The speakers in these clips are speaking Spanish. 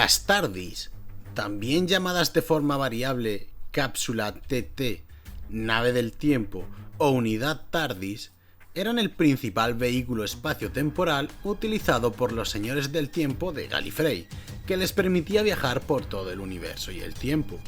Las TARDIS, también llamadas de forma variable cápsula TT, nave del tiempo o unidad TARDIS, eran el principal vehículo espacio-temporal utilizado por los señores del tiempo de Gallifrey, que les permitía viajar por todo el universo y el tiempo.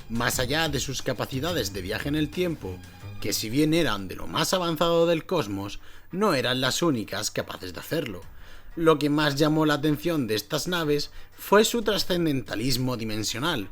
Más allá de sus capacidades de viaje en el tiempo, que si bien eran de lo más avanzado del cosmos, no eran las únicas capaces de hacerlo. Lo que más llamó la atención de estas naves fue su trascendentalismo dimensional,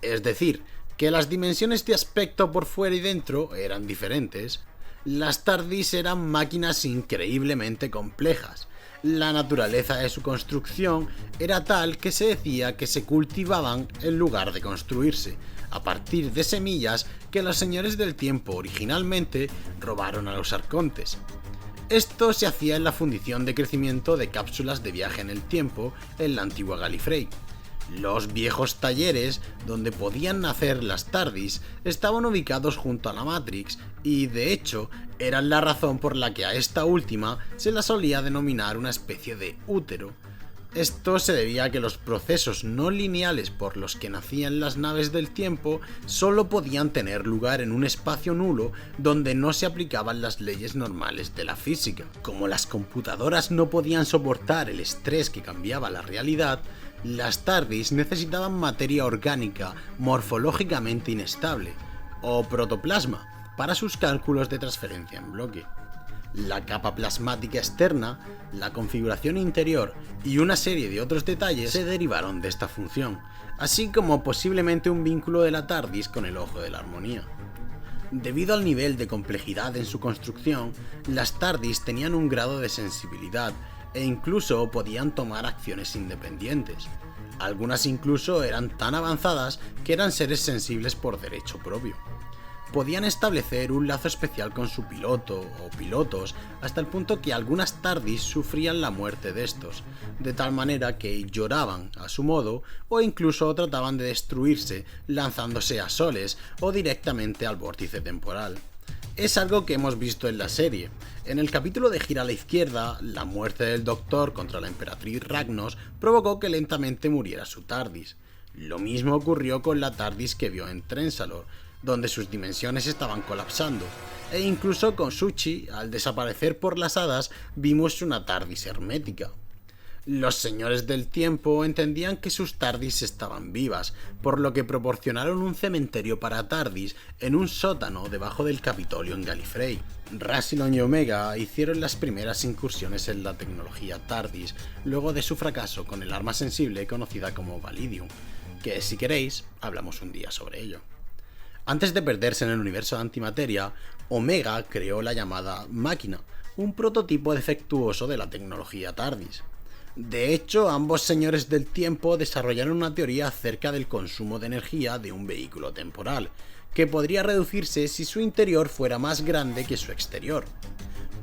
es decir, que las dimensiones de aspecto por fuera y dentro eran diferentes. Las TARDIS eran máquinas increíblemente complejas. La naturaleza de su construcción era tal que se decía que se cultivaban en lugar de construirse, a partir de semillas que los señores del tiempo originalmente robaron a los arcontes. Esto se hacía en la fundición de crecimiento de cápsulas de viaje en el tiempo en la antigua Gallifrey. Los viejos talleres donde podían nacer las TARDIS estaban ubicados junto a la Matrix y, de hecho, eran la razón por la que a esta última se la solía denominar una especie de útero. Esto se debía a que los procesos no lineales por los que nacían las naves del tiempo solo podían tener lugar en un espacio nulo donde no se aplicaban las leyes normales de la física. Como las computadoras no podían soportar el estrés que cambiaba la realidad, las TARDIS necesitaban materia orgánica morfológicamente inestable, o protoplasma, para sus cálculos de transferencia en bloque. La capa plasmática externa, la configuración interior y una serie de otros detalles se derivaron de esta función, así como posiblemente un vínculo de la TARDIS con el Ojo de la Armonía. Debido al nivel de complejidad en su construcción, las TARDIS tenían un grado de sensibilidad e incluso podían tomar acciones independientes. Algunas incluso eran tan avanzadas que eran seres sensibles por derecho propio. Podían establecer un lazo especial con su piloto o pilotos hasta el punto que algunas TARDIS sufrían la muerte de estos, de tal manera que lloraban a su modo o incluso trataban de destruirse lanzándose a soles o directamente al vórtice temporal. Es algo que hemos visto en la serie. En el capítulo de Gira a la izquierda, la muerte del Doctor contra la emperatriz Ragnos provocó que lentamente muriera su TARDIS. Lo mismo ocurrió con la TARDIS que vio en Trenzalore, donde sus dimensiones estaban colapsando, e incluso con Suchi, al desaparecer por las hadas, vimos una TARDIS hermética. Los señores del tiempo entendían que sus TARDIS estaban vivas, por lo que proporcionaron un cementerio para TARDIS en un sótano debajo del Capitolio en Gallifrey. Rassilon y Omega hicieron las primeras incursiones en la tecnología TARDIS, luego de su fracaso con el arma sensible conocida como Validium, que si queréis, hablamos un día sobre ello. Antes de perderse en el universo de antimateria, Omega creó la llamada Máquina, un prototipo defectuoso de la tecnología TARDIS. De hecho, ambos señores del tiempo desarrollaron una teoría acerca del consumo de energía de un vehículo temporal, que podría reducirse si su interior fuera más grande que su exterior.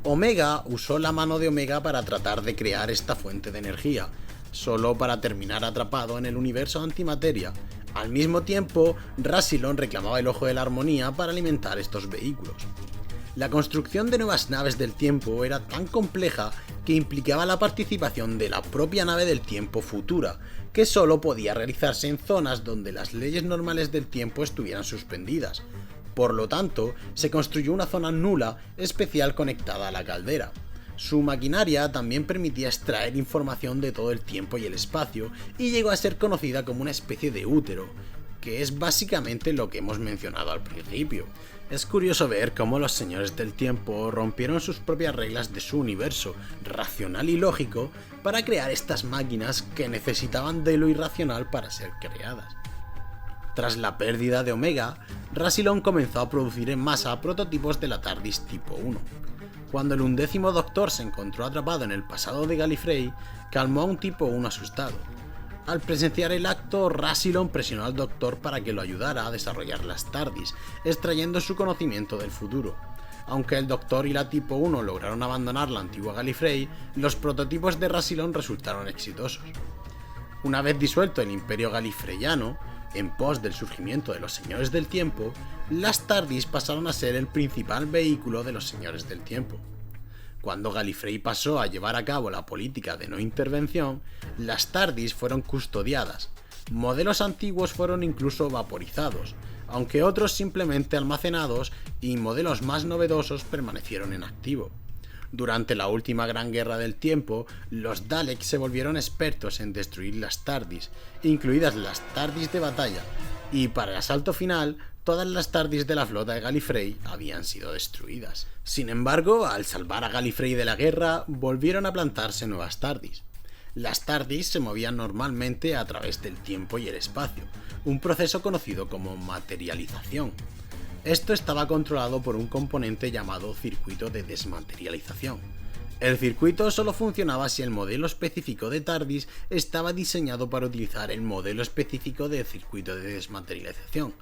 Omega usó la mano de Omega para tratar de crear esta fuente de energía, solo para terminar atrapado en el universo antimateria. Al mismo tiempo, Rassilon reclamaba el Ojo de la Armonía para alimentar estos vehículos. La construcción de nuevas naves del tiempo era tan compleja que implicaba la participación de la propia nave del tiempo futura, que solo podía realizarse en zonas donde las leyes normales del tiempo estuvieran suspendidas. Por lo tanto, se construyó una zona nula especial conectada a la caldera. Su maquinaria también permitía extraer información de todo el tiempo y el espacio y llegó a ser conocida como una especie de útero, que es básicamente lo que hemos mencionado al principio. Es curioso ver cómo los señores del tiempo rompieron sus propias reglas de su universo racional y lógico para crear estas máquinas que necesitaban de lo irracional para ser creadas. Tras la pérdida de Omega, Rassilon comenzó a producir en masa prototipos de la TARDIS tipo 1. Cuando el 11º Doctor se encontró atrapado en el pasado de Gallifrey, calmó a un tipo 1 asustado. Al presenciar el acto, Rassilon presionó al Doctor para que lo ayudara a desarrollar las TARDIS, extrayendo su conocimiento del futuro. Aunque el Doctor y la Tipo 1 lograron abandonar la antigua Gallifrey, los prototipos de Rassilon resultaron exitosos. Una vez disuelto el Imperio Gallifreyano, en pos del surgimiento de los Señores del Tiempo, las TARDIS pasaron a ser el principal vehículo de los Señores del Tiempo. Cuando Gallifrey pasó a llevar a cabo la política de no intervención, las TARDIS fueron custodiadas. Modelos antiguos fueron incluso vaporizados, aunque otros simplemente almacenados, y modelos más novedosos permanecieron en activo. Durante la última gran guerra del tiempo, los Daleks se volvieron expertos en destruir las TARDIS, incluidas las TARDIS de batalla, y para el asalto final, todas las TARDIS de la flota de Gallifrey habían sido destruidas. Sin embargo, al salvar a Gallifrey de la guerra, volvieron a plantarse nuevas TARDIS. Las TARDIS se movían normalmente a través del tiempo y el espacio, un proceso conocido como materialización. Esto estaba controlado por un componente llamado circuito de desmaterialización. El circuito solo funcionaba si el modelo específico de TARDIS estaba diseñado para utilizar el modelo específico de circuito de desmaterialización.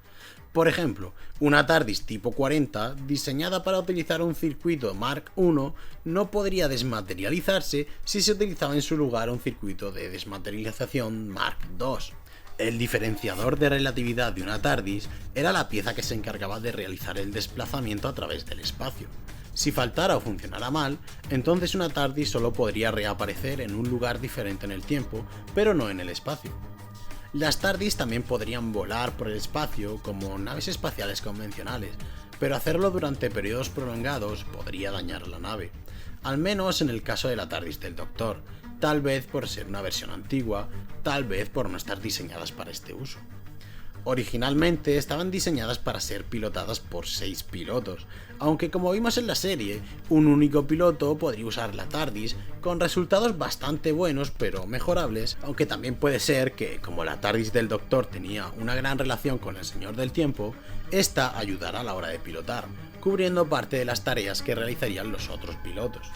Por ejemplo, una TARDIS tipo 40, diseñada para utilizar un circuito Mark I, no podría desmaterializarse si se utilizaba en su lugar un circuito de desmaterialización Mark II. El diferenciador de relatividad de una TARDIS era la pieza que se encargaba de realizar el desplazamiento a través del espacio. Si faltara o funcionara mal, entonces una TARDIS solo podría reaparecer en un lugar diferente en el tiempo, pero no en el espacio. Las TARDIS también podrían volar por el espacio como naves espaciales convencionales, pero hacerlo durante periodos prolongados podría dañar la nave, al menos en el caso de la TARDIS del Doctor, tal vez por ser una versión antigua, tal vez por no estar diseñadas para este uso. Originalmente estaban diseñadas para ser pilotadas por 6 pilotos, aunque como vimos en la serie, un único piloto podría usar la TARDIS con resultados bastante buenos pero mejorables, aunque también puede ser que, como la TARDIS del Doctor tenía una gran relación con el Señor del Tiempo, esta ayudara a la hora de pilotar, cubriendo parte de las tareas que realizarían los otros pilotos.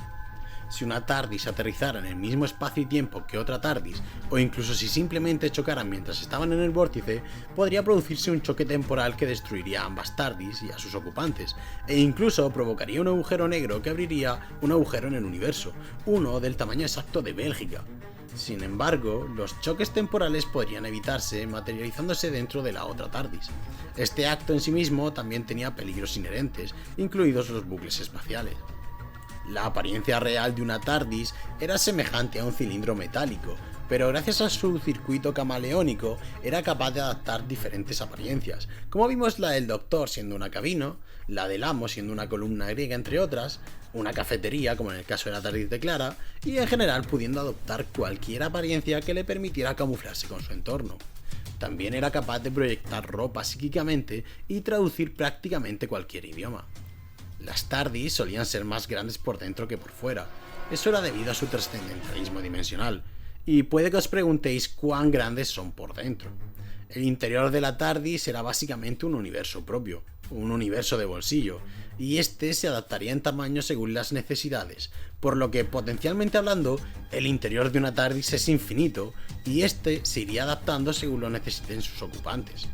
Si una TARDIS aterrizara en el mismo espacio y tiempo que otra TARDIS, o incluso si simplemente chocaran mientras estaban en el vórtice, podría producirse un choque temporal que destruiría a ambas TARDIS y a sus ocupantes, e incluso provocaría un agujero negro que abriría un agujero en el universo, uno del tamaño exacto de Bélgica. Sin embargo, los choques temporales podrían evitarse materializándose dentro de la otra TARDIS. Este acto en sí mismo también tenía peligros inherentes, incluidos los bucles espaciales. La apariencia real de una TARDIS era semejante a un cilindro metálico, pero gracias a su circuito camaleónico era capaz de adaptar diferentes apariencias, como vimos la del Doctor siendo una cabina, la del Amo siendo una columna griega entre otras, una cafetería como en el caso de la TARDIS de Clara, y en general pudiendo adoptar cualquier apariencia que le permitiera camuflarse con su entorno. También era capaz de proyectar ropa psíquicamente y traducir prácticamente cualquier idioma. Las TARDIS solían ser más grandes por dentro que por fuera, eso era debido a su trascendentalismo dimensional, y puede que os preguntéis cuán grandes son por dentro. El interior de la TARDIS era básicamente un universo propio, un universo de bolsillo, y este se adaptaría en tamaño según las necesidades, por lo que potencialmente hablando, el interior de una TARDIS es infinito, y este se iría adaptando según lo necesiten sus ocupantes.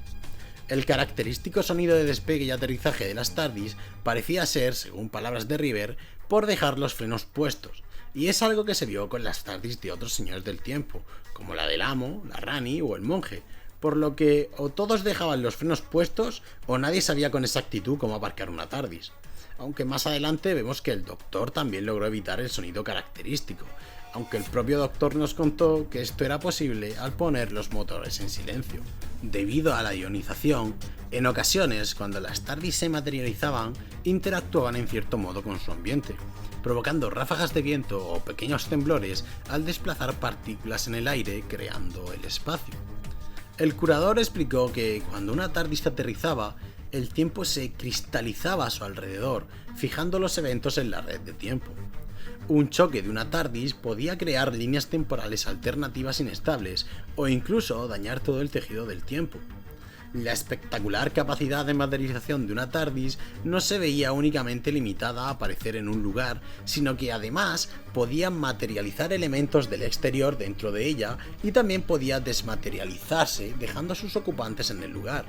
El característico sonido de despegue y aterrizaje de las TARDIS parecía ser, según palabras de River, por dejar los frenos puestos, y es algo que se vio con las TARDIS de otros señores del tiempo, como la del Amo, la Rani o el Monje, por lo que o todos dejaban los frenos puestos o nadie sabía con exactitud cómo aparcar una TARDIS. Aunque más adelante vemos que el Doctor también logró evitar el sonido característico, aunque el propio Doctor nos contó que esto era posible al poner los motores en silencio. Debido a la ionización, en ocasiones cuando las TARDIS se materializaban, interactuaban en cierto modo con su ambiente, provocando ráfagas de viento o pequeños temblores al desplazar partículas en el aire creando el espacio. El curador explicó que cuando una TARDIS aterrizaba, el tiempo se cristalizaba a su alrededor, fijando los eventos en la red de tiempo. Un choque de una TARDIS podía crear líneas temporales alternativas inestables o incluso dañar todo el tejido del tiempo. La espectacular capacidad de materialización de una TARDIS no se veía únicamente limitada a aparecer en un lugar, sino que además podía materializar elementos del exterior dentro de ella y también podía desmaterializarse dejando a sus ocupantes en el lugar.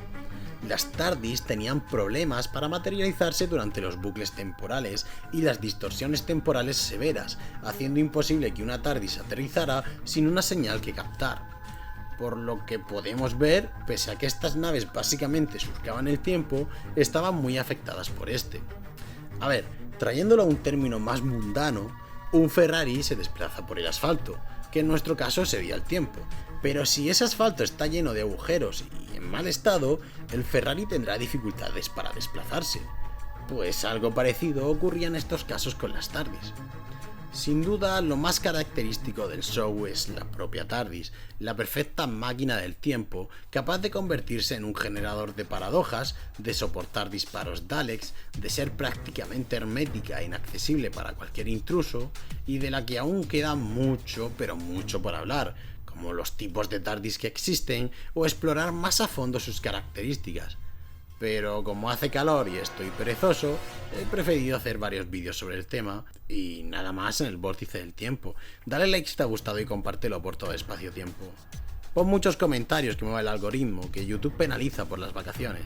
Las TARDIS tenían problemas para materializarse durante los bucles temporales y las distorsiones temporales severas, haciendo imposible que una TARDIS aterrizara sin una señal que captar. Por lo que podemos ver, pese a que estas naves básicamente surcaban el tiempo, estaban muy afectadas por este. A ver, Trayéndolo a un término más mundano, un Ferrari se desplaza por el asfalto, que en nuestro caso sería el tiempo. Pero si ese asfalto está lleno de agujeros y en mal estado, el Ferrari tendrá dificultades para desplazarse. Pues algo parecido ocurría en estos casos con las TARDIS. Sin duda, lo más característico del show es la propia TARDIS, la perfecta máquina del tiempo, capaz de convertirse en un generador de paradojas, de soportar disparos Daleks, de ser prácticamente hermética e inaccesible para cualquier intruso, y de la que aún queda mucho, pero mucho por hablar, como los tipos de TARDIS que existen o explorar más a fondo sus características. Pero como hace calor y estoy perezoso, he preferido hacer varios vídeos sobre el tema y nada más en el vórtice del tiempo. Dale like si te ha gustado y compártelo por todo espacio-tiempo. Pon muchos comentarios que mueva el algoritmo, que YouTube penaliza por las vacaciones.